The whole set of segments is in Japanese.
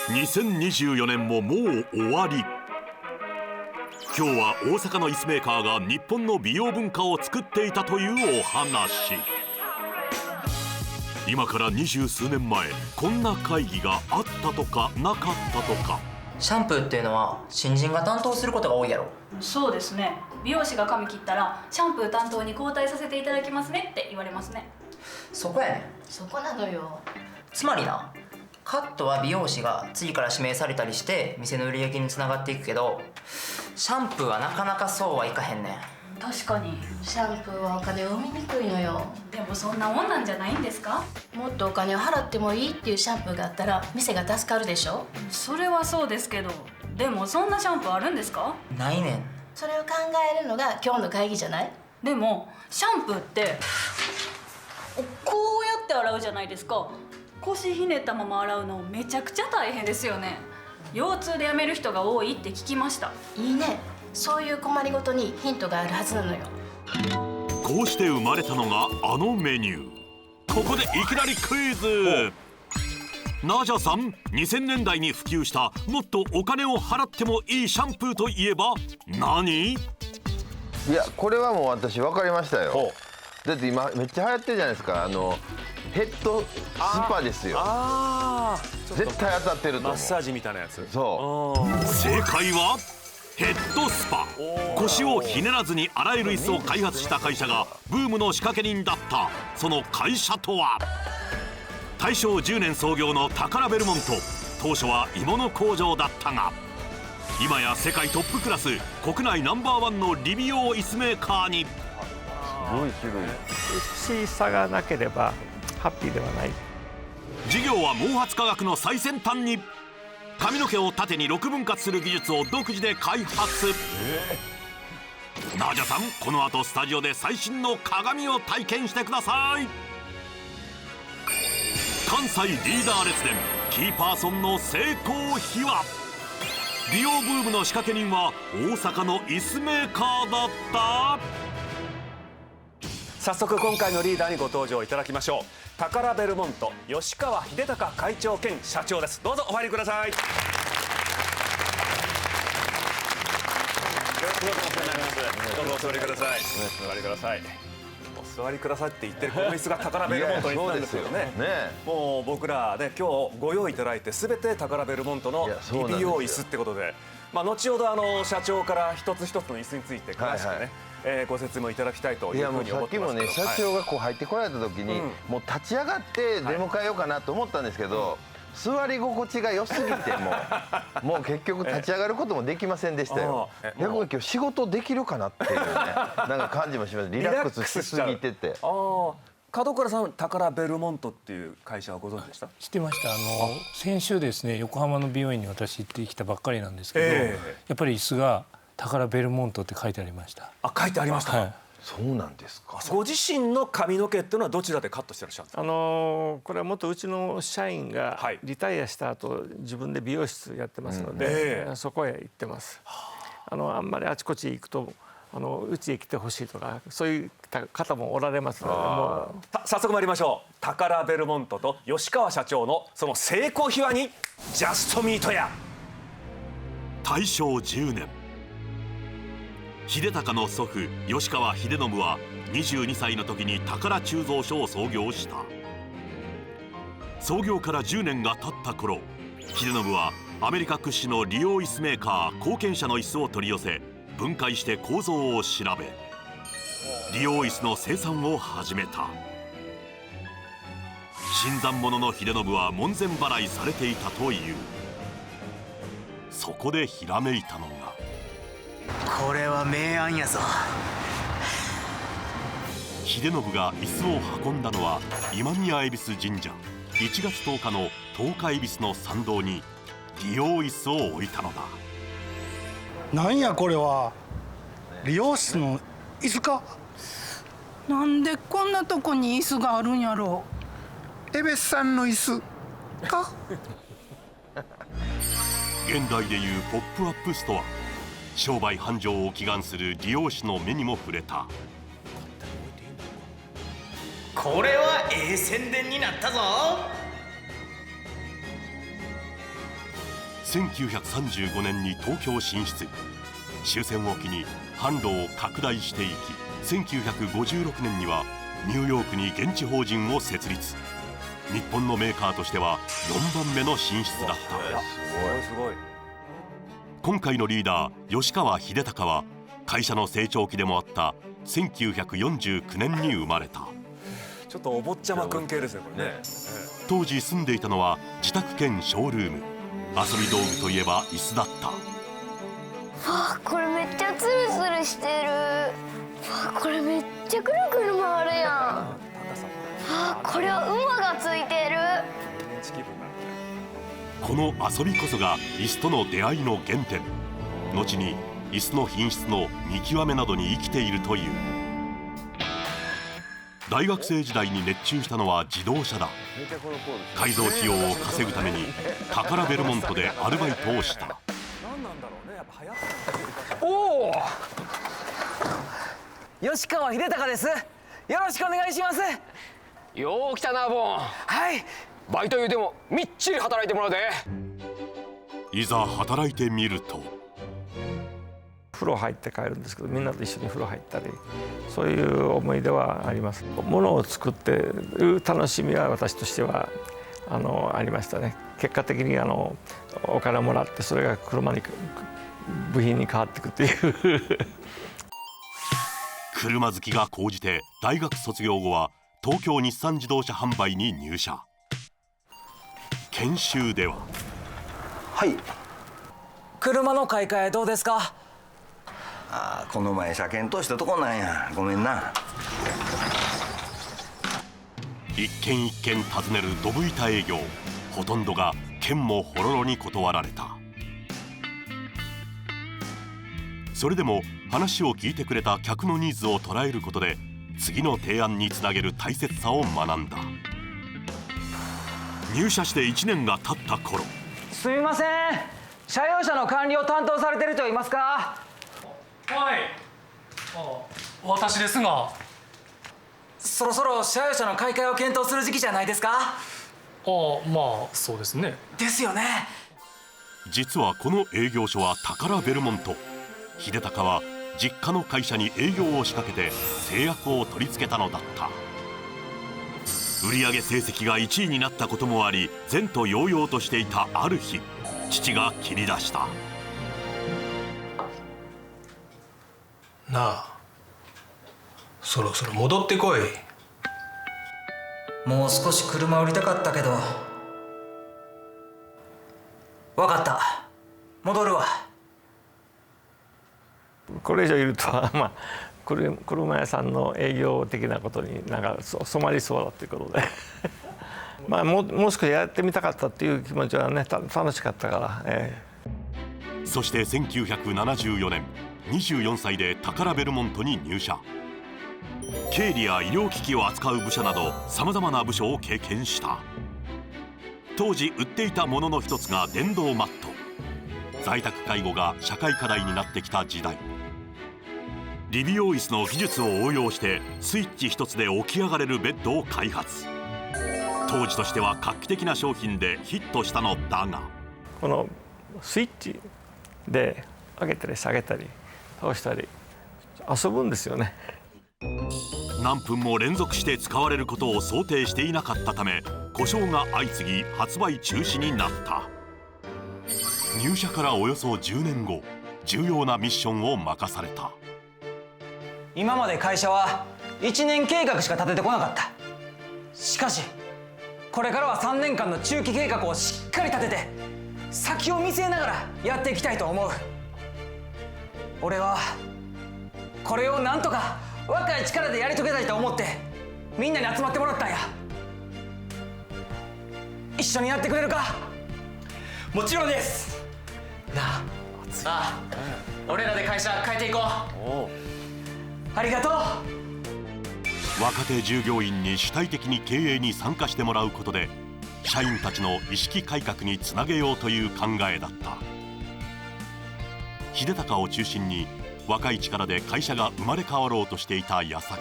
2024年ももう終わり。今日は大阪の椅子メーカーが日本の美容文化を作っていたというお話。今から20数年前、こんな会議があったとかなかったとか。シャンプーっていうのは新人が担当することが多いやろ。そうですね。美容師が髪切ったらシャンプー担当に交代させていただきますねって言われますね。そこやねん。そこなのよ。つまりな、カットは美容師が次から指名されたりして店の売り上げにつながっていくけど、シャンプーはなかなかそうはいかへんねん。確かに。シャンプーはお金を生みにくいのよ。でもそんなもんなんじゃないんですか？もっとお金を払ってもいいっていうシャンプーがあったら店が助かるでしょ。それはそうですけど、でもそんなシャンプーあるんですか？ないねん。それを考えるのが今日の会議じゃない？でもシャンプーってこうやって洗うじゃないですか。腰ひねったまま洗うのめちゃくちゃ大変ですよね。腰痛でやめる人が多いって聞きました。いいね。そういう困りごとにヒントがあるはずなのよ。こうして生まれたのがあのメニュー。ここでいきなりクイズ。ナジャさん、2000年代に普及したもっとお金を払ってもいいシャンプーといえば何？いや、これはもう私分かりましたよ。だって今めっちゃ流行ってるじゃないですか。ヘッドスパですよ。絶対当たってると思う。マッサージみたいなやつ。そう正解はヘッドスパ。腰をひねらずに洗える椅子を開発した会社がブームの仕掛け人だった。その会社とは大正10年創業のタカラベルモント。当初は鋳物工場だったが、今や世界トップクラス、国内ナンバーワンの理美容椅子メーカーに。すごい種類。美しさがなければハッピーではない。事業は毛髪科学の最先端に。髪の毛を縦に6分割する技術を独自で開発。ナジャさん、この後スタジオで最新の鏡を体験してください。関西リーダー列伝キーパーソンの成功秘話。美容ブームの仕掛け人は大阪の椅子メーカーだった。早速今回のリーダーにご登場いただきましょう。タカラベルモント吉川秀隆会長兼社長です。どうぞお入りください。よろしくお願いします。どうぞお座りください。お座りください。お座りくださいって言ってるこの椅子がタカラベルモントになんですけどね。もう僕らね、今日ご用意いただいて全てタカラベルモントの理美容椅子ってことで、後ほど社長から一つ一つの椅子について詳しくね、ご説明いただきたいというふうに思ってますけど。さっきもね、社長がこう入ってこられた時に、もう立ち上がって出迎えようかなと思ったんですけど、座り心地が良すぎてもう結局立ち上がることもできませんでしたよ。逆に今日仕事できるかなっていうね、なんか感じもします。リラックスしすぎてて。門倉さん、タカラベルモントっていう会社はご存知でした？知ってました。先週ですね、横浜の美容院に私行ってきたばっかりなんですけど、やっぱり椅子がタカラベルモントって書いてありました。書いてありました。はい。そうなんですか。ご自身の髪の毛っていうのはどちらでカットしてらっしゃるんですか？これは元うちの社員がリタイアした後、自分で美容室やってますので、そこへ行ってます。あんまりあちこち行くとうちへ来てほしいとか、そういう方もおられますので、早速参りましょう。タカラベルモントと吉川社長のその成功秘話にジャストミートや。大正10年、秀隆の祖父吉川秀信は22歳の時に宝鋳造所を創業した。創業から10年が経った頃、秀信はアメリカ屈指の理容椅子メーカー後見社の椅子を取り寄せ、分解して構造を調べ、理容椅子の生産を始めた。新参者の秀信は門前払いされていたという。そこでひらめいたのが、これは明暗やぞ。秀信が椅子を運んだのは今宮恵比寿神社。1月10日の十日恵比寿の参道に理容椅子を置いたのだ。なんやこれは、理容室の椅子か。なんでこんなとこに椅子があるんやろう。恵比寿さんの椅子か。現代でいうポップアップストア。商売繁盛を祈願する理容師の目にも触れた。これは宣伝になったぞ。1935年に東京進出。終戦を機に販路を拡大していき、1956年にはニューヨークに現地法人を設立。日本のメーカーとしては4番目の進出だった。すごい。今回のリーダー吉川秀隆は会社の成長期でもあった1949年に生まれた。ちょっとお坊ちゃまくん系ですね、これね。当時住んでいたのは自宅兼ショールーム。遊び道具といえば椅子だった。これめっちゃツルツルしてる。これめっちゃくるくる回るやん。これは馬がついてる。この遊びこそが椅子との出会いの原点。後に椅子の品質の見極めなどに生きているという。大学生時代に熱中したのは自動車だ。改造費用を稼ぐためにタカラベルモントでアルバイトをした。おお、吉川秀隆です。よろしくお願いします。よう来たな、ボン。はい。バイト言うてもみっちり働いてもらうで。いざ働いてみると、風呂入って帰るんですけど、みんなと一緒に風呂入ったり、そういう思い出はあります。物を作ってる楽しみは私としてはありましたね。結果的にお金をもらって、それが車に部品に変わっていくっていう車好きが高じて大学卒業後は東京日産自動車販売に入社。研修では、はい。車の買い替えどうですか？この前車検通したとこなんや。ごめんな。一軒一軒訪ねるドブ板営業。ほとんどが県もほろろに断られた。それでも話を聞いてくれた客のニーズを捉えることで、次の提案につなげる大切さを学んだ。入社して1年が経った頃、すみません、車用車の管理を担当されてる人いますか？はい、私ですが。そろそろ車用車の買い替えを検討する時期じゃないですか？まあそうですね。ですよね。実はこの営業所はタカラベルモント。秀隆は実家の会社に営業を仕掛けて制約を取り付けたのだった。売上成績が1位になったこともあり、前途洋々としていたある日、父が切り出した。なあ、そろそろ戻ってこい。もう少し車売りたかったけど。分かった、戻るわ。これ以上いると車屋さんの営業的なことに染まりそうだということでもう少しやってみたかったっていう気持ちはね、楽しかったから、そして1974年24歳でタカラベルモントに入社。経理や医療機器を扱う部署などさまざまな部署を経験した。当時売っていたものの一つが電動マット。在宅介護が社会課題になってきた時代、リビオー椅子の技術を応用してスイッチ一つで起き上がれるベッドを開発。当時としては画期的な商品でヒットしたのだが、このスイッチで上げたり下げたり倒したり遊ぶんですよね。何分も連続して使われることを想定していなかったため、故障が相次ぎ発売中止になった。入社からおよそ10年後、重要なミッションを任された。今まで会社は1年計画しか立ててこなかった。しかしこれからは3年間の中期計画をしっかり立てて先を見据えながらやっていきたいと思う。俺はこれをなんとか若い力でやり遂げたいと思ってみんなに集まってもらったんや。一緒にやってくれるか？もちろんです。なあ、俺らで会社変えていこう。ありがとう。若手従業員に主体的に経営に参加してもらうことで、社員たちの意識改革につなげようという考えだった。秀隆を中心に若い力で会社が生まれ変わろうとしていた矢先、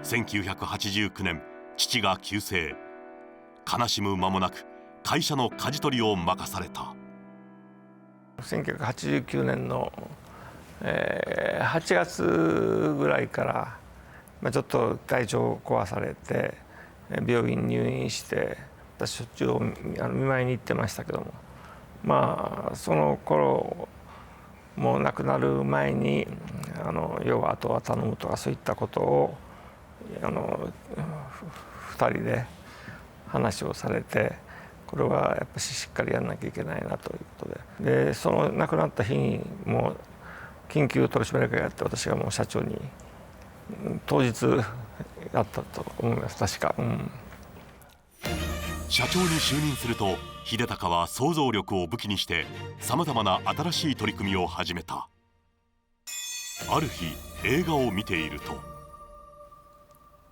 1989年父が急逝。悲しむ間もなく会社の舵取りを任された。1989年の、8月ぐらいから、ちょっと体調を壊されて病院入院して、私しょっちゅう見舞いに行ってましたけども、その頃もう亡くなる前に要はあとは頼むとかそういったことを2人で話をされて、これはやっぱりしっかりやらなきゃいけないなということで、その亡くなった日にもう緊急取締役会やって、私がもう社長に当日やったと思います、確か。社長に就任すると、秀隆は想像力を武器にしてさまざまな新しい取り組みを始めた。ある日映画を見ていると、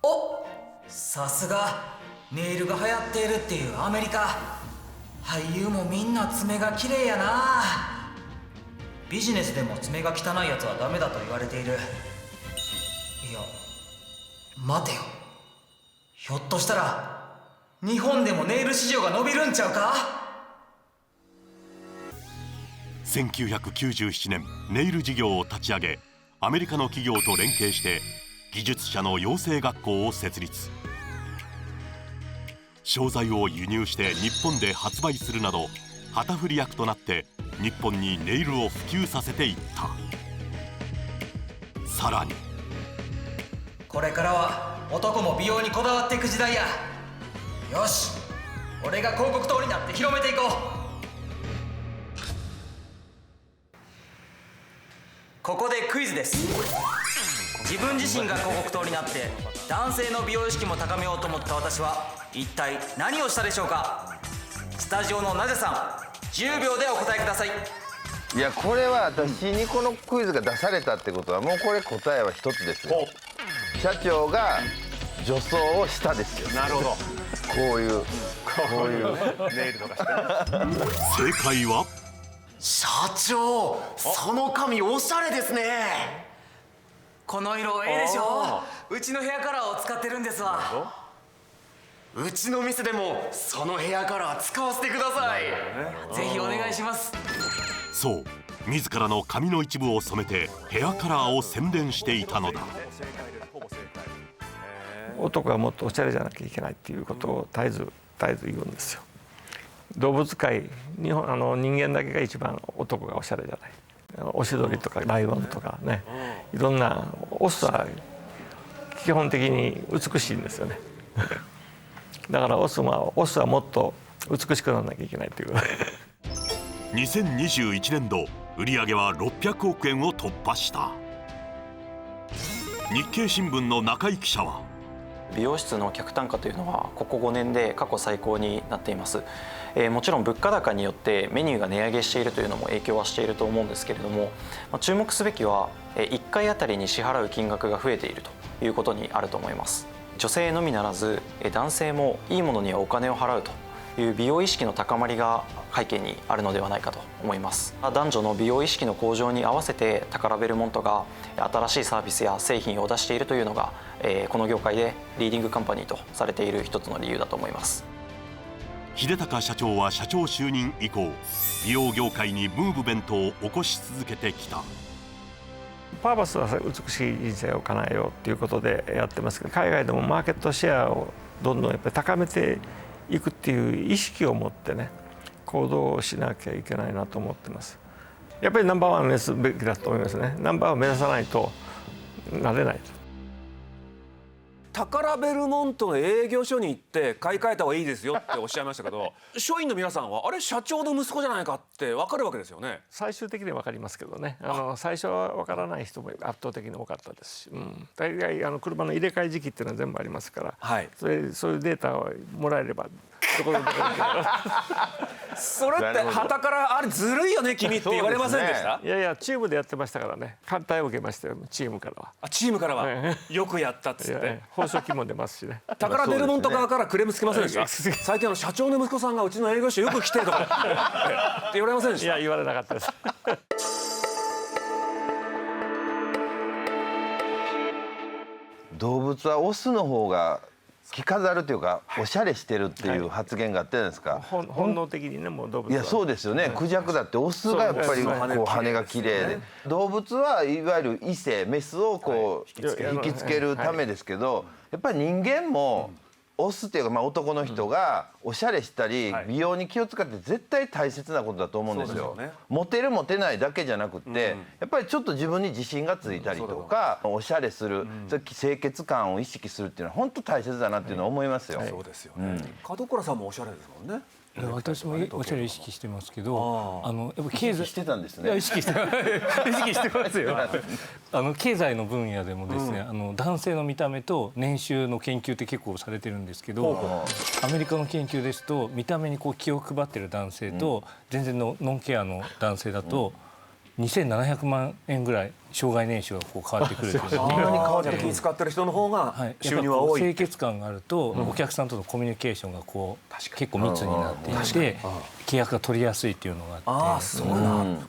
お、さすがネイルが流行っているっていうアメリカ。俳優もみんな爪が綺麗やな。ビジネスでも爪が汚いやつはダメだと言われている。いや、待てよ、ひょっとしたら日本でもネイル市場が伸びるんちゃうか。1997年ネイル事業を立ち上げ、アメリカの企業と連携して技術者の養成学校を設立。商材を輸入して日本で発売するなど、旗振り役となって日本にネイルを普及させていった。さらにこれからは男も美容にこだわっていく時代や。よし、俺が広告塔になって広めていこう。ここでクイズです。自分自身が広告塔になって男性の美容意識も高めようと思った私は一体何をしたでしょうか。スタジオのなぜさん、10秒でお答えください。いや、これは私にこのクイズが出されたってことは、もうこれ答えは一つですよ。社長が女装をしたですよ。なるほど。こういうネイルとかしてね。正解は、社長、その髪おしゃれですね。この色ええでしょ。うちのヘアカラーを使ってるんですわ。うちの店でもそのヘアカラー使わせてください。ぜひお願いします。そう、自らの髪の一部を染めてヘアカラーを宣伝していたのだ。男はもっとおしゃれじゃなきゃいけないっていうことを絶えず言うんですよ。動物界、人間だけが一番男がおしゃれじゃない。オシドリとかライオンとかね、いろんな、オスは基本的に美しいんですよね。だからオスはもっと美しくならなきゃいけないという。2021年度売上は600億円を突破した。日経新聞の中井記者は、美容室の客単価というのはここ5年で過去最高になっています。もちろん物価高によってメニューが値上げしているというのも影響はしていると思うんですけれども、注目すべきは1回あたりに支払う金額が増えているということにあると思います。女性のみならず男性もいいものにはお金を払うという美容意識の高まりが背景にあるのではないかと思います。男女の美容意識の向上に合わせてタカラベルモントが新しいサービスや製品を出しているというのがこの業界でリーディングカンパニーとされている一つの理由だと思います。秀隆社長は社長就任以降、美容業界にムーブメントを起こし続けてきた。パーパスは美しい人生を叶えようということでやってますけど、海外でもマーケットシェアをどんどんやっぱり高めていくっていう意識を持ってね、行動をしなきゃいけないなと思ってます。やっぱりナンバーワンを目指すべきだと思いますね。ナンバーワンを目指さないとなれないと。タカラベルモントの営業所に行って買い替えた方がいいですよっておっしゃいましたけど、署員の皆さんはあれ社長の息子じゃないかって分かるわけですよね。最終的には分かりますけどね、最初は分からない人も圧倒的に多かったですし、大概車の入れ替え時期っていうのは全部ありますから、はい、そういうデータをもらえればどこでもできるけどそれって旗からあれずるいよね君って言われませんでした？いやいや、チームでやってましたからね、艦隊を受けましたよ、チームからは。あ、チームからはよくやったっつって、報奨金も出ますしね。タカラベルモント側からクレームつけませんでした？最近社長の息子さんがうちの営業所よく来てとかって言われませんでした？いや、言われなかったです。動物はオスの方が着飾るというかおしゃれしてるっていう発言があったじゃないですか。本能的にね、もう動物は。いやそうですよね。クジャクだってオスがやっぱりこう羽が綺麗で、動物はいわゆる異性メスをこう引きつけるためですけど、やっぱり人間もオスっていうかまあ男の人がおしゃれしたり美容に気を使って絶対大切なことだと思うんですよ。モテるモテないだけじゃなくってやっぱりちょっと自分に自信がついたりとかおしゃれする清潔感を意識するっていうのは本当大切だなっていうのは思いますよ。そうですよね。門倉さんもおしゃれですもんね。私もおしゃれ意識してますけど、やっぱ経済してたんですね。いや意識してますよ。経済の分野でもですね、男性の見た目と年収の研究って結構されてるんですけど、アメリカの研究ですと見た目にこう気を配ってる男性と全然のノンケアの男性だと2700万円ぐらい生涯年収がこう変わってくるという。そんなに変わって気使ってる人の方が収入は多い。清潔感があるとお客さんとのコミュニケーションがこう結構密になっていて契約が取りやすいっていうのがあって。ああ、そうなんだ。っ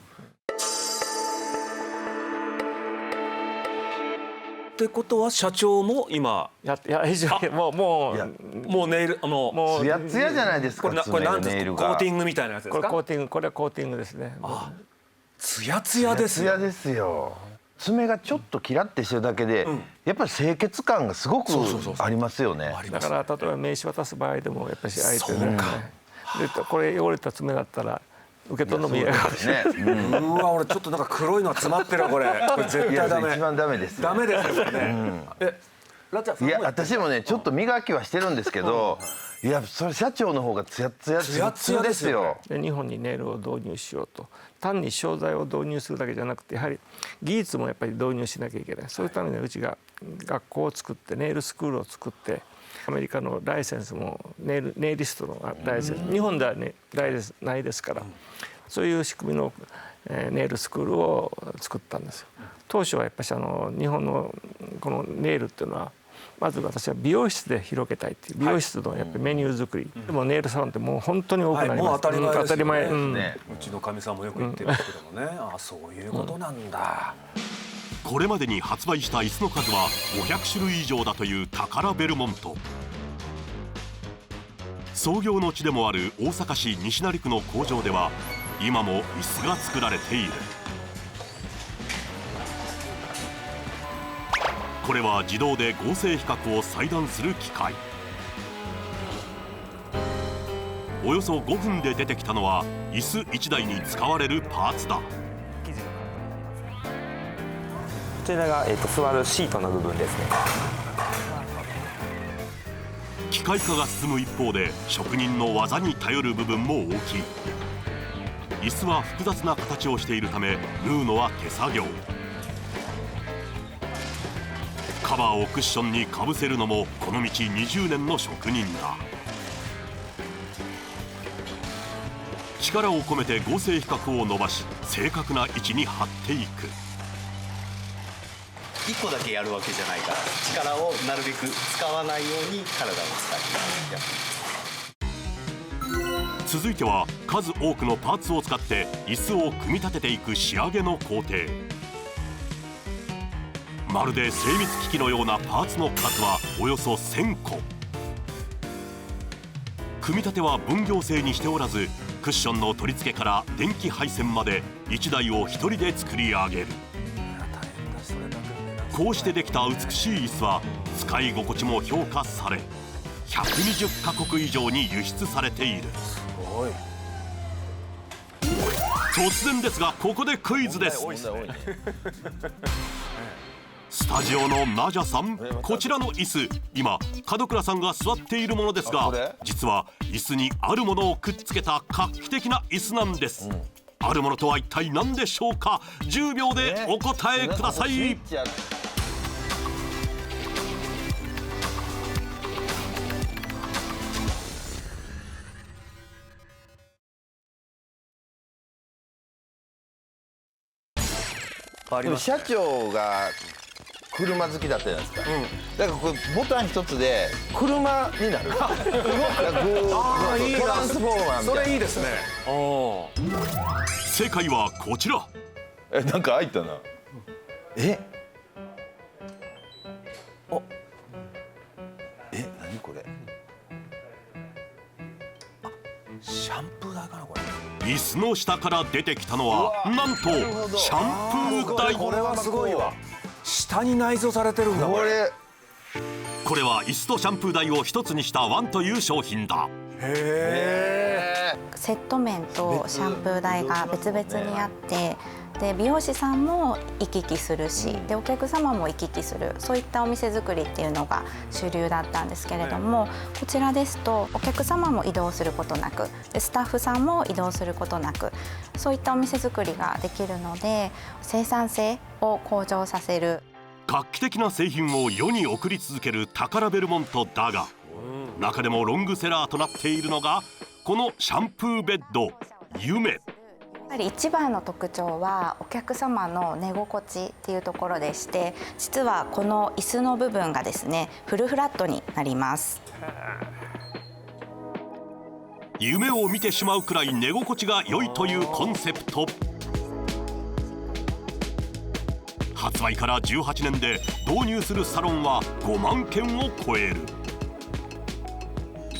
てことは社長も今もうネイルツヤツヤじゃないですか。これ何ですか？コーティングみたいなやつですか？これはコーティングですね。ツヤツヤですよ。ツヤですよ。爪がちょっとキラってしてるだけで、やっぱり清潔感がすごくありますよね。だから例えば名刺渡す場合でもやっぱり相手ね。でこれ汚れた爪だったら受け取るのも嫌がるしね。うわ、俺ちょっとなんか黒いのが詰まってるこれ絶対ダメ。一番ダメです。ダメですよね。いや私もねちょっと磨きはしてるんですけど、いやそれ社長の方がツヤツヤですよ。日本にネイルを導入しようと、単に商材を導入するだけじゃなくてやはり技術もやっぱり導入しなきゃいけない。そういうためにうちが学校を作ってネイルスクールを作って、アメリカのライセンスもネイリストのライセンス、日本ではねライセンスないですから、そういう仕組みのネイルスクールを作ったんですよ。当初はやっぱり日本のこのネイルっていうのはまず私は美容室で広げたいっていう、美容室のやっぱりメニュー作り、でもネイルサロンってもう本当に多くなります。もう当たり前ですよね。うちのかみさんもよく言ってるんですけどもね。あ、そういうことなんだ。これまでに発売した椅子の数は500種類以上だというタカラベルモント。創業の地でもある大阪市西成区の工場では今も椅子が作られている。これは自動で合成比較を裁断する機械。およそ5分で出てきたのは椅子1台に使われるパーツだ。こちらが、座るシートの部分ですね。機械化が進む一方で職人の技に頼る部分も大きい。椅子は複雑な形をしているため縫うのは手作業。カバーをクッションにかぶせるのもこの道20年の職人だ。力を込めて合成比較を伸ばし正確な位置に貼っていく。1個だけやるわけじゃないから力をなるべく使わないように体を使ってやって。続いては数多くのパーツを使って椅子を組み立てていく仕上げの工程。まるで精密機器のようなパーツの数はおよそ1000個。組み立ては分業制にしておらず、クッションの取り付けから電気配線まで1台を1人で作り上げる。こうしてできた美しい椅子は使い心地も評価され120カ国以上に輸出されている。すごい。突然ですがここでクイズです。スタジオのナジャさん、こちらの椅子今門倉さんが座っているものですが、実は椅子にあるものをくっつけた画期的な椅子なんです。あるものとは一体何でしょうか。10秒でお答えください。でも社長が車好きだったじゃないですか。だからこれボタン一つで車になる。トランスフォーマーみたいな。それいいですね。正解はこちら。なんか開いたな。何これ。シャンプー台かなこれ。椅子の下から出てきたのはなんとシャンプー台。これはすごいわ。下に内蔵されてるんだこれ。これは椅子とシャンプー台を一つにしたワンという商品だ。へー。セット面とシャンプー台が別々にあって、で美容師さんも行き来するし、でお客様も行き来する、そういったお店作りっていうのが主流だったんですけれども、こちらですとお客様も移動することなく、でスタッフさんも移動することなく、そういったお店作りができるので生産性を向上させる。画期的な製品を世に送り続けるタカラベルモントだが、中でもロングセラーとなっているのがこのシャンプーベッド夢。やはり一番の特徴はお客様の寝心地っていうところでして、実はこの椅子の部分がですねフルフラットになります。夢を見てしまうくらい寝心地が良いというコンセプト。発売から18年で導入するサロンは5万件を超える。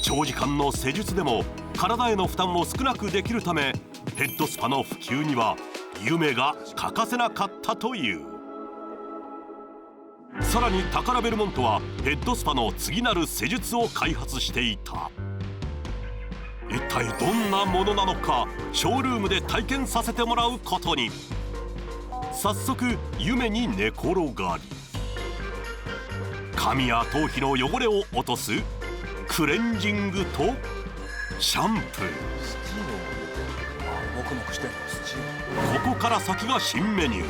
長時間の施術でも体への負担を少なくできるため、ヘッドスパの普及には夢が欠かせなかったという。さらにタカラベルモントはヘッドスパの次なる施術を開発していた。一体どんなものなのか、ショールームで体験させてもらうことに。早速夢に寝転がり、髪や頭皮の汚れを落とすクレンジングとシャンプー。もくもくしてるスチーム。ここから先が新メニュー。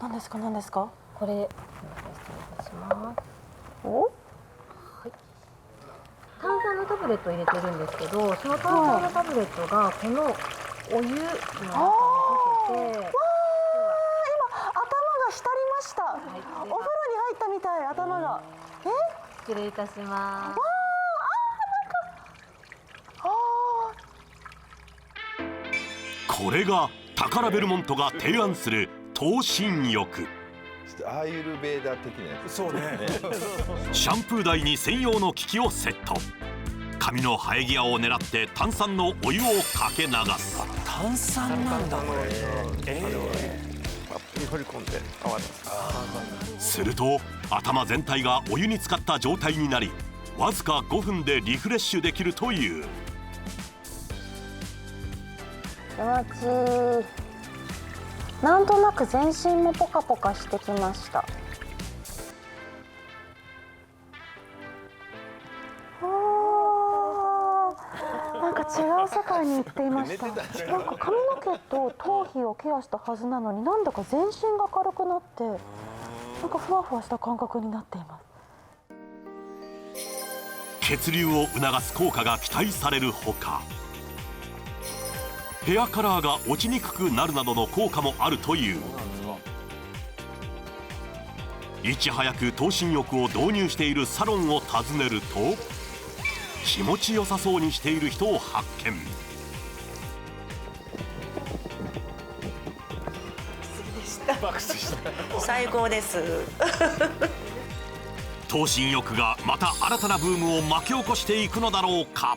何ですか何ですか。これ失礼いたします。お、はい、炭酸のタブレットを入れてるんですけど、その炭酸のタブレットがこのお湯にかけて、わあ、今頭が浸りました。お風呂に入ったみたい、頭が。失礼いたします。これがタカラベルモントが提案する頭身浴。アーユルベーダ的なやつ。そうね。シャンプー台に専用の機器をセット。髪の生え際を狙って炭酸のお湯をかけ流す。炭酸なんだこれ。掘り込んで泡です。すると頭全体がお湯に浸かった状態になり、わずか5分でリフレッシュできるという。気持ちいい。なんとなく全身もポカポカしてきました。なんか違う世界に行っていました。なんか髪の毛と頭皮をケアしたはずなのに、なんだか全身が軽くなって、なんかふわふわした感覚になっています。血流を促す効果が期待されるほか、ヘアカラーが落ちにくくなるなどの効果もあるという。いち早く頭身浴を導入しているサロンを訪ねると、気持ちよさそうにしている人を発見。最高です。頭身浴がまた新たなブームを巻き起こしていくのだろうか。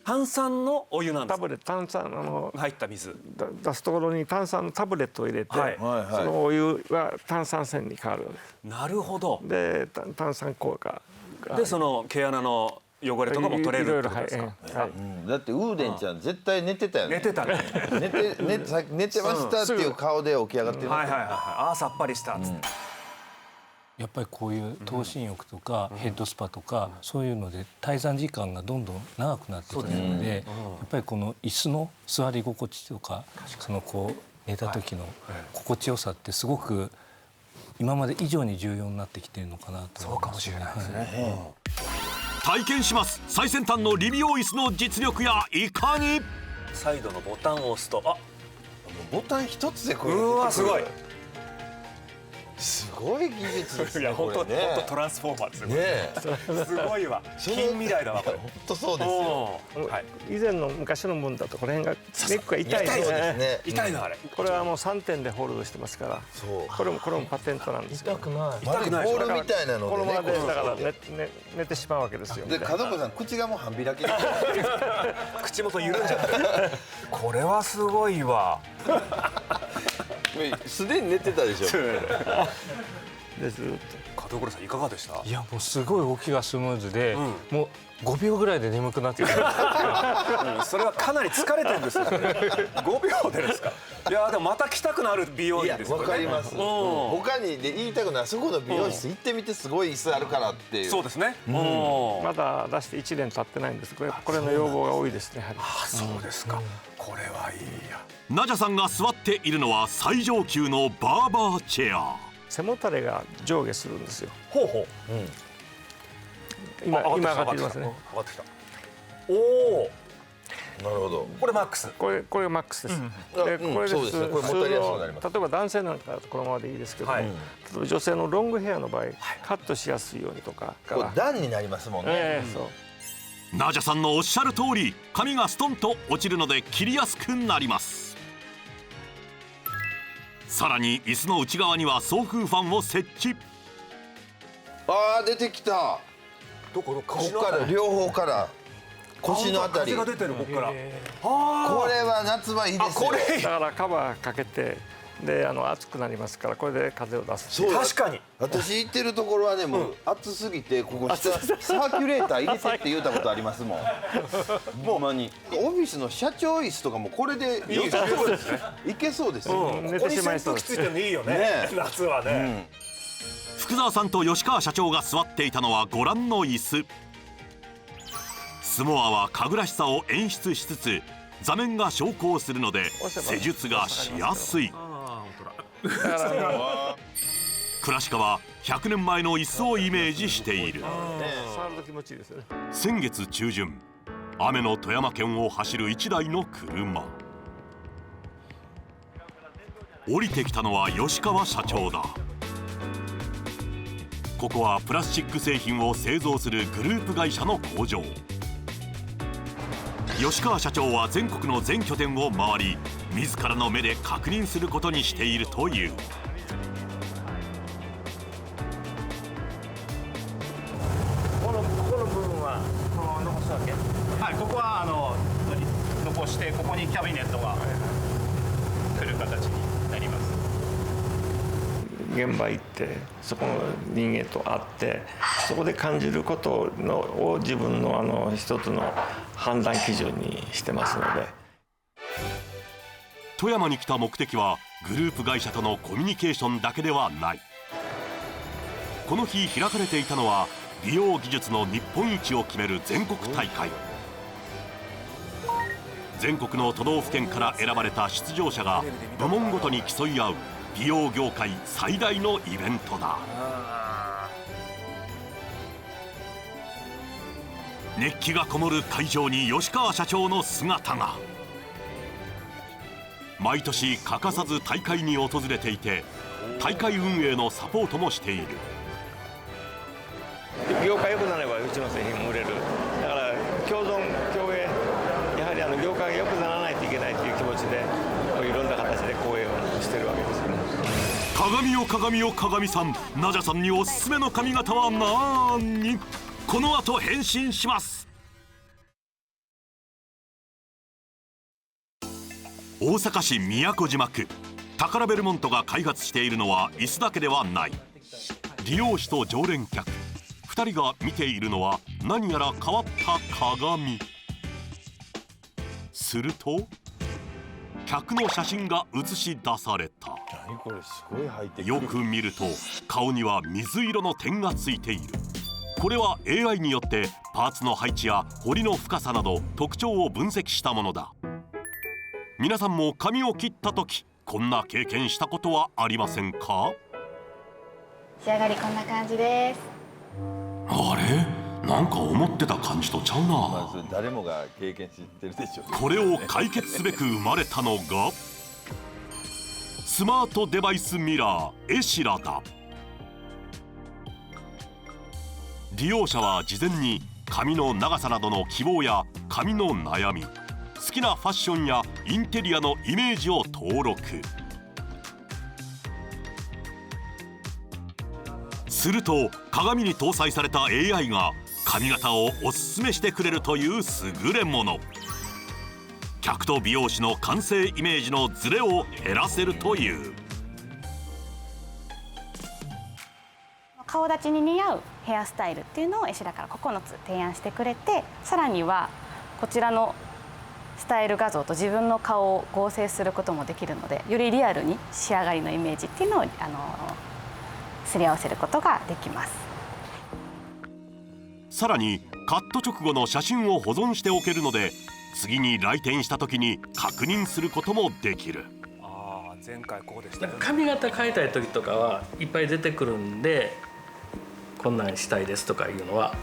炭酸のお湯なんですか。タブレット、炭酸入った水出すところに炭酸のタブレットを入れて、はい、そのお湯は炭酸泉に変わる。なるほど。で炭酸効果でその毛穴の汚れとかも取れるってことですか。だってウーデンちゃん絶対寝てたよね。寝てたね。寝てましたっていう顔で起き上がってる。はいはいはい。ああさっぱりしたっつって。やっぱりこういう頭身浴とかヘッドスパとかそういうので滞在時間がどんどん長くなってきているので、やっぱりこの椅子の座り心地とかそのこう寝た時の心地よさってすごく今まで以上に重要になってきているのかなと思います。そうかもしれないですね。体験します。最先端の理美容椅子の実力やいかに。サイドのボタンを押すと、ボタン一つでこれ。うわすごい。すごい技術ですね。いや本当これね本当トランスフォーマーですよ。ねすごいわ。近未来だわこれ。本当そうですよ。以前の昔のものだとこの辺がネックが痛いですね。痛いのあれ。これはもう3点でホールドしてますから。これもパテントなんですよ。痛くない。ボールみたいなのでね。このままでだから寝てしまうわけですよ。で門子さん口がもう半開き。口元緩んじゃった。これはすごいわ。すでに寝てたでしょ。門倉さんいかがでした？いやもうすごい動きがスムーズで、もう5秒ぐらいで眠くなってくる。それはかなり疲れてるんですよ。5秒でですか？いやでもまた来たくなる美容院ですよね。わかります。他にで言いたくない、そこの美容室行ってみてすごい椅子あるからっていう。そうですね。まだ出して1年経ってないんです。これの要望が多いですね。あ、そうですか。これはいいや。ナジャさんが座っているのは最上級のバーバーチェア。背もたれが上下するんですよ。ほうほう。今上がってきますね。上がってきた。おお。なるほど。これマックス。これマックスです。でこれです。例えば男性なんかこのままでいいですけども、例えば女性のロングヘアの場合カットしやすいようにとか。段になりますもんね。そう。ナジャさんのおっしゃる通り、髪がストンと落ちるので切りやすくなります。さらに椅子の内側には送風ファンを設置。あー出てきた。どこここから両方から腰のあたり。風が出てるここから。これは夏場いいですよ。だからカバーかけてで暑くなりますからこれで風を出す。確かに。私行ってるところはねもう暑すぎてここ下サーキュレーター入れてって言うたことありますもん。ほんまにオフィスの社長椅子とかもこれでいけそうですよ。ここに扇風機ついてるのいいよね。夏はね。福澤さんと吉川社長が座っていたのはご覧の椅子。スモアは家具らしさを演出しつつ座面が昇降するので施術がしやすい。クラシカは100年前の椅子をイメージしている。先月中旬、雨の富山県を走る1台の車。降りてきたのは吉川社長だ。ここはプラスチック製品を製造するグループ会社の工場。吉川社長は全国の全拠点を回り自らの目で確認することにしているという。この部分は残すわけ？はい、ここは残してここにキャビネットが来る形になります。現場行ってそこの人間と会ってそこで感じることを自分の一つの判断基準にしてますので。富山に来た目的はグループ会社とのコミュニケーションだけではない。この日開かれていたのは美容技術の日本一を決める全国大会。全国の都道府県から選ばれた出場者が部門ごとに競い合う美容業界最大のイベントだ。熱気がこもる会場に吉川社長の姿が。毎年欠かさず大会に訪れていて大会運営のサポートもしている。業界良くなればうちの製品も売れる。だから共存共栄、やはり業界が良くならないといけないという気持ちでいろんな形で講演をしてるわけですよね。鏡よ鏡よ鏡さん、ナジャさんにおすすめの髪型は何？この後返信します。大阪市都島区、タカラベルモントが開発しているのは椅子だけではない。利用者と常連客2人が見ているのは何やら変わった鏡。すると客の写真が映し出された。何これ、すごいハイテク。よく見ると顔には水色の点がついている。これは AI によってパーツの配置や彫りの深さなど特徴を分析したものだ。皆さんも髪を切った時こんな経験したことはありませんか？仕上がりこんな感じです。あれ？なんか思ってた感じとちゃうな。誰もが経験してるでしょうね。これを解決すべく生まれたのがスマートデバイスミラーエシラだ。利用者は事前に髪の長さなどの希望や髪の悩み、好きなファッションやインテリアのイメージを登録。すると鏡に搭載された AI が髪型をおすすめしてくれるという優れもの。客と美容師の完成イメージのズレを減らせるという。顔立ちに似合うヘアスタイルっていうのをエシラから9つ提案してくれて、さらにはこちらのスタイル画像と自分の顔を合成することもできるので、よりリアルに仕上がりのイメージっていうのをすり合わせることができます。さらにカット直後の写真を保存しておけるので、次に来店した時に確認することもできる。ああ、前回こうでしたよね。髪型変えたい時とかはいっぱい出てくるんで、こんなんしたいですとかいうのは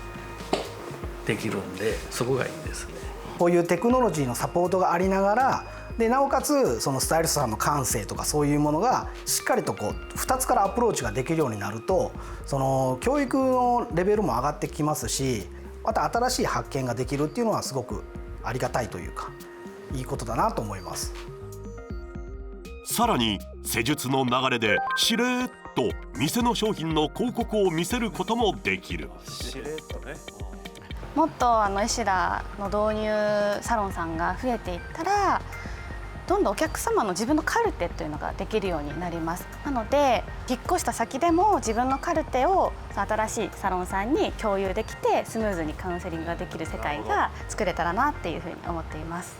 できるんで、そこがいいですね。こういうテクノロジーのサポートがありながら、でなおかつそのスタイリストさんの感性とかそういうものがしっかりとこう2つからアプローチができるようになると、その教育のレベルも上がってきますし、また新しい発見ができるっていうのはすごくありがたいというか、いいことだなと思います。さらに施術の流れでしれーっと店の商品の広告を見せることもできる。しれっとね。もっとエシラの導入サロンさんが増えていったら、どんどんお客様の自分のカルテというのができるようになります。なので引っ越した先でも自分のカルテを新しいサロンさんに共有できて、スムーズにカウンセリングができる世界が作れたらなっていうふうに思っています。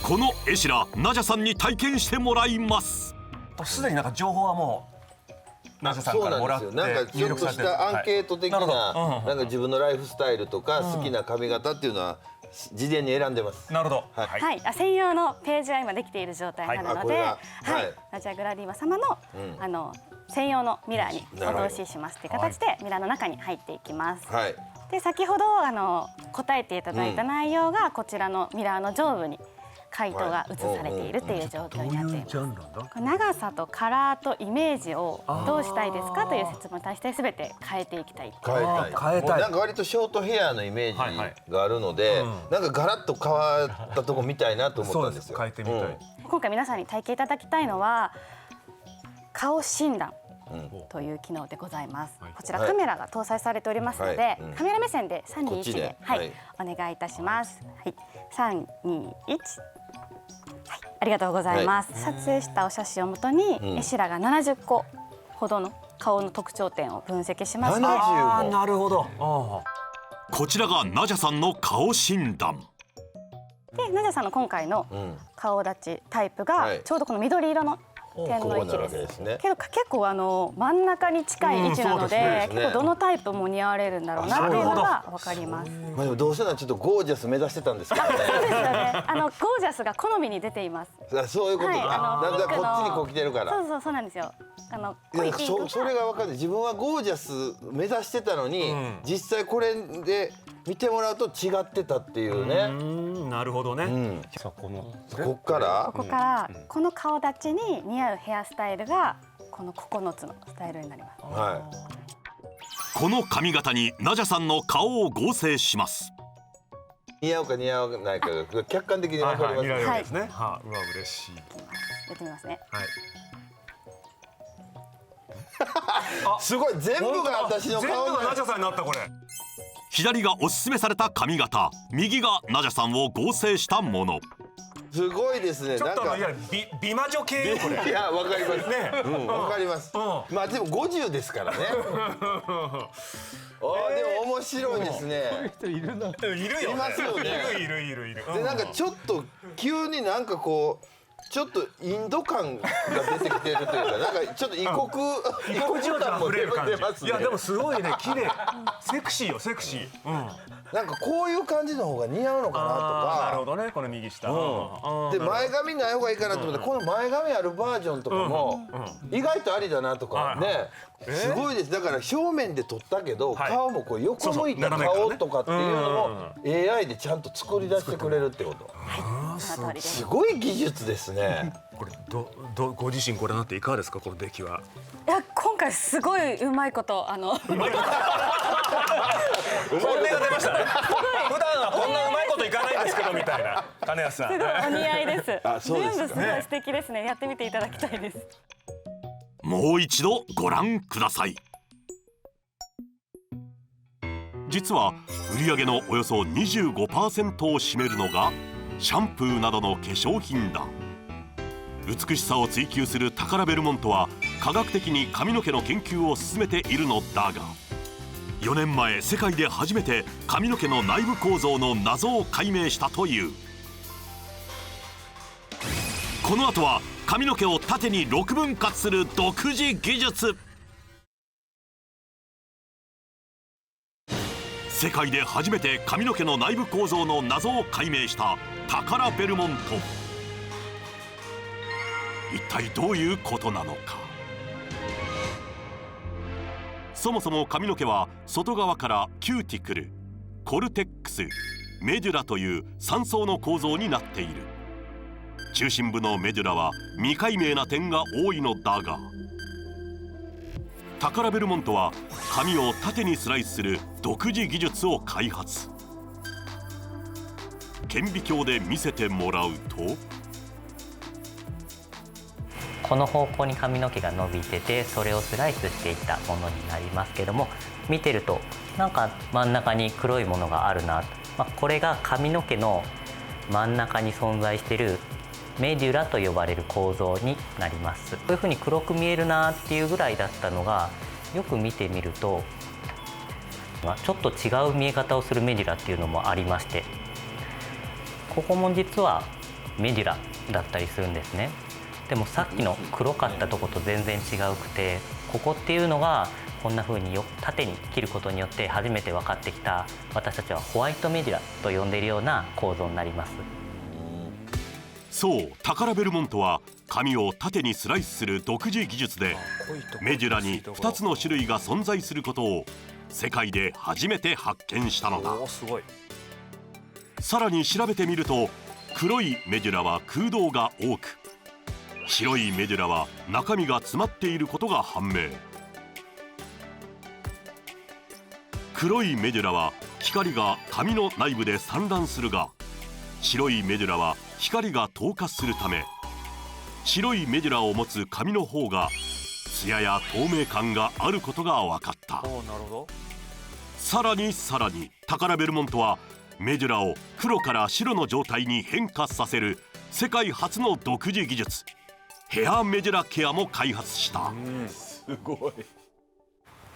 このエシラ、ナジャさんに体験してもらいます。すでになんか情報はもうナジャさんからもらって、なんかちょっとしたアンケート的な、なんか自分のライフスタイルとか好きな髪型っていうのは事前に選んでます。なるほど。はい、専用のページは今できている状態なので、ナジャ・グラディーバ様の専用のミラーにお通ししますという形でミラーの中に入っていきます。で先ほど答えていただいた内容がこちらのミラーの上部に回答が映されているという状況になっています。長さとカラーとイメージをどうしたいですかという説明に対して全て変えていきたい。変えたい。なんか割とショートヘアのイメージがあるので、なんかガラッと変わったとこ見たいなと思ったんですよ。変えてみたい。今回皆さんに体験いただきたいのは顔診断という機能でございます。こちらカメラが搭載されておりますので、カメラ目線で321でお願いいたします。321。ありがとうございます。撮影したお写真をもとにエシラが70個ほどの顔の特徴点を分析しまして、なるほど。こちらがナジャさんの顔診断。でナジャさんの今回の顔立ちタイプがちょうどこの緑色の点の位置です。けど結構真ん中に近い位置なので、結構どのタイプも似合われるんだろうなっていうのが分かります。まあでもどうせならちょっとゴージャス目指してたんですけどね。そうですよね。ゴージャスが好みに出ています。そういうことだ。なんかこっちにこう来てるから。そうなんですよ。それが分かんない。自分はゴージャス目指してたのに、実際これで見てもらうと違ってたっていうね。なるほどね。ここからこの顔立ちに似合うヘアスタイルがこの9つのスタイルになります。この髪型にナジャさんの顔を合成します。似合うか似合わないかが客観的に分かります。見られるんですね。うわ嬉しい。やってみますね。すごい、全部が私の顔。全部がナジャさんになったこれ。左がおすすめされた髪型、右がナジャさんを合成したもの。すごいですね。ちょっといや美魔女系よこれ。いやわかりますね。わかります。まあでも50ですからね。でも面白いですね。いるよ。いますよね。いる。でなんかちょっと急になんかこう。ちょっとインド感が出てきてるというか、なんかちょっと異国感も出ますね。いやでもすごいね、綺麗、セクシーよ、セクシー。なんかこういう感じの方が似合うのかなとか。なるほどね、この右下。で前髪ない方がいいかなと思って、この前髪あるバージョンとかも意外とありだなとかね。すごいです。だから正面で撮ったけど、顔もこう横向いた顔とかっていうのも AI でちゃんと作り出してくれるってこと。すごい技術ですね。これご自身ご覧になっていかがですか、この出来は。いや今回すごいうまいこと本音が出ましたね。普段はこんなうまいこといかないんですけどみたいな。金安さん。すごいお似合いです。あ、そうですか。全部すごい素敵ですね。やってみていただきたいです。もう一度ご覧ください。実は売上のおよそ 25% を占めるのがシャンプーなどの化粧品だ。美しさを追求するタカラベルモントは科学的に髪の毛の研究を進めているのだが、4年前世界で初めて髪の毛の内部構造の謎を解明したという。この後は髪の毛を縦に6分割する独自技術。世界で初めて髪の毛の内部構造の謎を解明したタカラベルモント。一体どういうことなのか。そもそも髪の毛は外側からキューティクル、コルテックス、メデュラという3層の構造になっている。中心部のメデュラは未解明な点が多いのだが、タカラベルモントは髪を縦にスライスする独自技術を開発。顕微鏡で見せてもらうと、この方向に髪の毛が伸びてて、それをスライスしていったものになりますけども、見てるとなんか真ん中に黒いものがあるなと、これが髪の毛の真ん中に存在しているメデュラと呼ばれる構造になります。こういうふうに黒く見えるなっていうぐらいだったのが、よく見てみるとちょっと違う見え方をするメデュラっていうのもありまして、ここも実はメデュラだったりするんですね。でもさっきの黒かったとこと全然違うくて、ここっていうのがこんな風に縦に切ることによって初めて分かってきた、私たちはホワイトメデュラと呼んでいるような構造になります。そう、タカラベルモントは髪を縦にスライスする独自技術で、メデュラに2つの種類が存在することを世界で初めて発見したのだ。さらに調べてみると、黒いメデュラは空洞が多く、白いメデュラは中身が詰まっていることが判明。黒いメデュラは光が髪の内部で散乱するが、白いメデュラは光が透過するため、白いメデュラを持つ髪の方がツヤや透明感があることが分かった。さらにタカラベルモントはメデュラを黒から白の状態に変化させる世界初の独自技術、ヘアメデュラケアも開発した。すごい。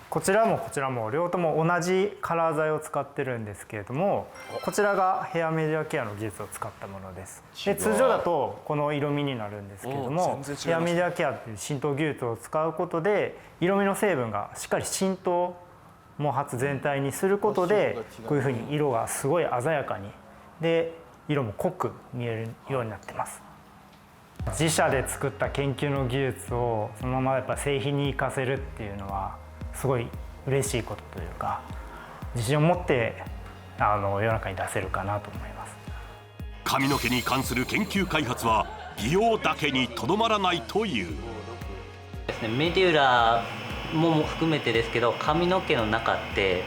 こちらも両方とも同じカラー剤を使ってるんですけれども、こちらがヘアメデュラケアの技術を使ったものです。で、通常だとこの色味になるんですけれども、ヘアメデュラケアっていう浸透技術を使うことで、色味の成分がしっかり浸透毛髪全体にすることで、こういうふうに色がすごい鮮やかに、で色も濃く見えるようになってます。自社で作った研究の技術をそのままやっぱ製品に生かせるっていうのはすごい嬉しいことというか、自信を持って世の中に出せるかなと思います。髪の毛に関する研究開発は美容だけにとどまらないというですね。メデュラも含めてですけど、髪の毛の中って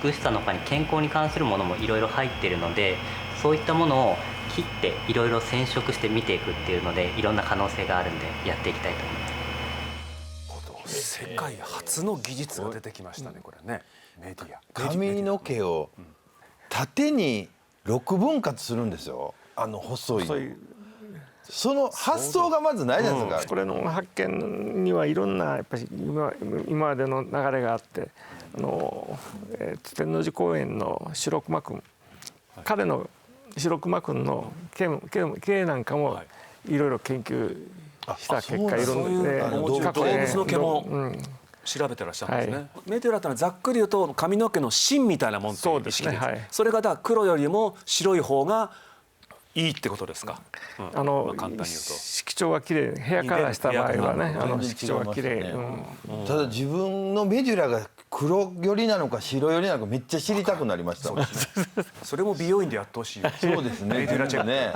美しさの他に健康に関するものもいろいろ入っているので、そういったものを切っていろいろ染色して見ていくっていうので、いろんな可能性があるんでやっていきたいと思います。世界初の技術が出てきましたね、これね。メディア。髪の毛を縦に6分割するんですよ。細い。その発想がまずないじゃないですか。これの発見にはいろんなやっぱり今までの流れがあって、天王寺公園の白熊くん、彼の白熊くんの毛なんかもいろいろ研究した結果、いろんな動物の毛も調べてらっしゃるんですね。メデュラってのはざっくり言うと髪の毛の芯みたいなもんという意識です。それがだから黒よりも白い方がいいってことですか。簡単に言うと色調が綺麗、ヘアカラーした場合はね、色調が綺麗。ただ自分のメデュラが黒寄りなのか白寄りなのかめっちゃ知りたくなりました。それも美容院でやってほしい。そうですね。メデュラチェックね。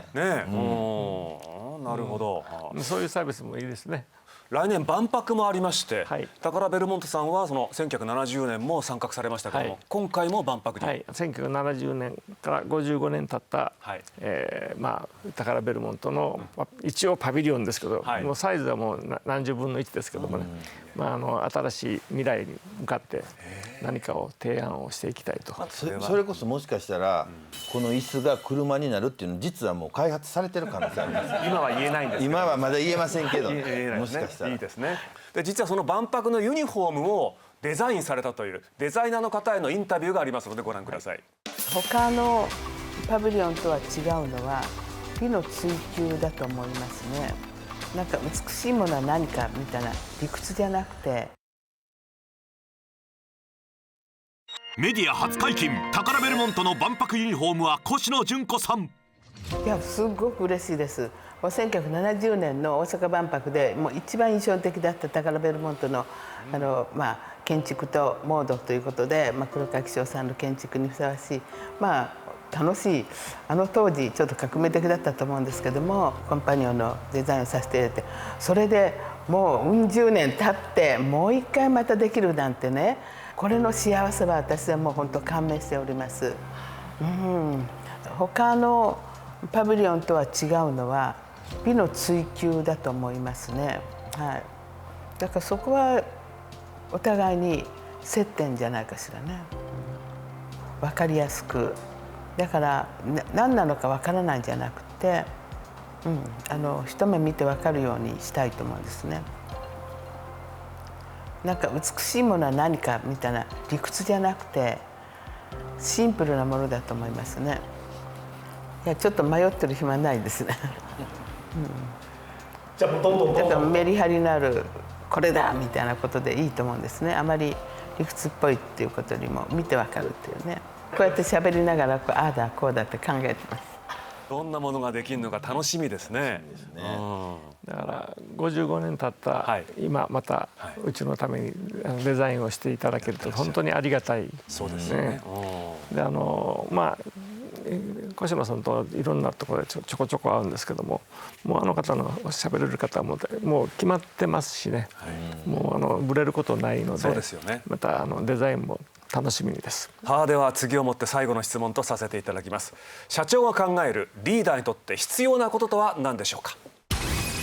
なるほど。そういうサービスもいいですね。来年万博もありまして、タカラベルモントさんはその1970年も参画されましたけども、今回も万博に。1970年から55年経った、タカラベルモントの一応パビリオンですけど、もうサイズはもう何十分の1ですけどもね、新しい未来に向かって何かを提案をしていきたいと。それこそもしかしたらこの椅子が車になるっていうの実はもう開発されてる可能性あります。今は言えないんです。今はまだ言えませんけど、もしかしたら。いいですね。で実はその万博のユニフォームをデザインされたというデザイナーの方へのインタビューがありますのでご覧ください。他のパビリオンとは違うのは美の追求だと思いますね。なんか美しいものは何かみたいな理屈じゃなくて。メディア初解禁、タカラベルモントの万博ユニフォームは越野純子さん。いやすごく嬉しいです。1970年の大阪万博でもう一番印象的だったタカラベルモントの建築とモードということで、黒川紀章さんの建築にふさわしい楽しい当時ちょっと革命的だったと思うんですけども、コンパニオンのデザインをさせていただいて、それでもう十年経ってもう一回またできるなんてね、これの幸せは私はもう本当感銘しております。他のパビリオンとは違うのは美の追求だと思いますね。だからそこはお互いに接点じゃないかしらね。分かりやすく、だから何なのか分からないんじゃなくて、一目見て分かるようにしたいと思うんですね。なんか美しいものは何かみたいな理屈じゃなくてシンプルなものだと思いますね。いやちょっと迷ってる暇ないですね。じゃあもうどんどんだからメリハリのあるこれだみたいなことでいいと思うんですね。あまり理屈っぽいっていうことよりも見てわかるっていうね。こうやって喋りながらああだこうだって考えてます。どんなものができるのか楽しみですね。だから55年経った今またうちのためにデザインをしていただけると本当にありがたい。そうですね。で越野さんといろんなところでちょこちょこ会うんですけども、もう方の喋れる方ももう決まってますしね、もうぶれることないので、そうですよね。またデザインも楽しみです。では次をもって最後の質問とさせていただきます。社長が考えるリーダーにとって必要なこととは何でしょうか。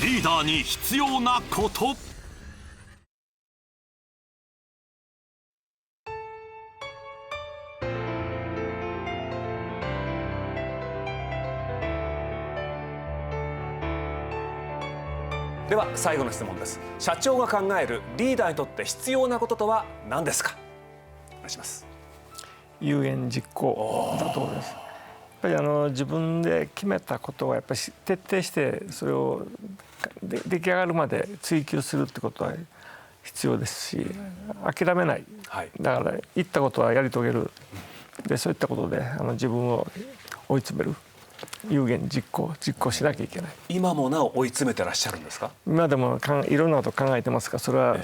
リーダーに必要なこと。では最後の質問です。社長が考えるリーダーにとって必要なこととは何ですか。お願いします。有言実行だと思います。やっぱり自分で決めたことはやっぱり徹底してそれを出来上がるまで追求するってことは必要ですし、諦めない、だから言ったことはやり遂げる、でそういったことで自分を追い詰める、有言実行しなきゃいけない。今もなお追い詰めてらっしゃるんですか。今でもいろんなこと考えてますが、それは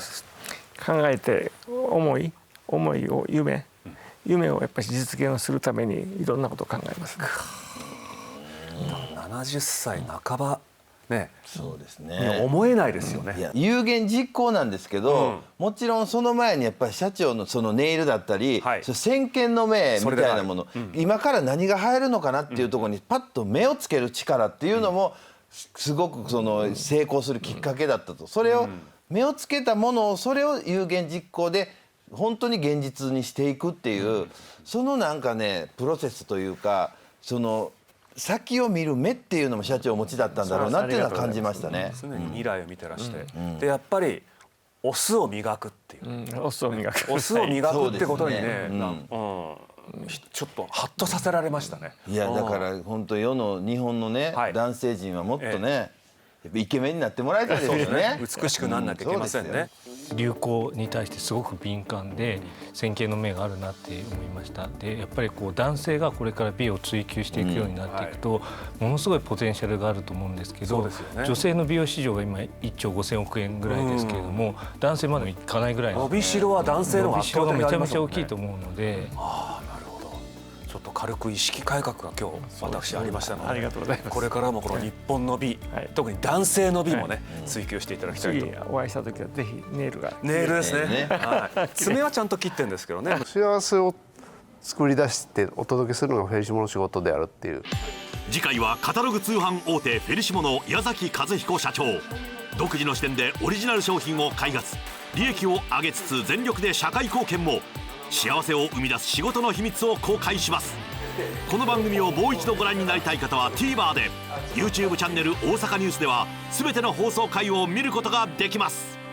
考えて思いを夢をやっぱり実現をするためにいろんなことを考えます。70歳半ばね、そうですね。思えないですよね。有言実行なんですけど、もちろんその前にやっぱり社長のそのネイルだったり、先見の明みたいなもの、今から何が入るのかなっていうところにパッと目をつける力っていうのもすごく成功するきっかけだったと。それを目をつけたものをそれを有言実行で本当に現実にしていくっていう、そのなんかねプロセスというか、その先を見る目っていうのも社長お持ちだったんだろうなっていうのは感じましたね。常に未来を見てらして、でやっぱりオスを磨くっていう、オスを磨くってことにね、ちょっとハッとさせられましたね。いやだから本当世の日本のね男性陣はもっとねイケメンになってもらいたいですよね。美しくなんなきゃいけませんね。流行に対してすごく敏感で先見の明があるなって思いました。でやっぱりこう男性がこれから美を追求していくようになっていくと、ものすごいポテンシャルがあると思うんですけど、女性の美容市場が今1兆5000億円ぐらいですけれども、男性までいかないぐらい伸びしろは男性の方が圧倒的にありますもんね。伸びしろがめちゃめちゃ大きいと思うので。ちょっと軽く意識改革が今日私ありましたので、ありがとうございます。これからもこの日本の美、特に男性の美もね、追求していただきたいと。お会いした時はぜひネイルが。ネイルですね。爪はちゃんと切ってるんですけどね。幸せを作り出してお届けするのがフェリシモの仕事であるっていう。次回はカタログ通販大手フェリシモの矢崎和彦社長。独自の視点でオリジナル商品を開発、利益を上げつつ全力で社会貢献も。幸せを生み出す仕事の秘密を公開します。この番組をもう一度ご覧になりたい方は TVer で、 YouTube チャンネル大阪ニュースでは全ての放送回を見ることができます。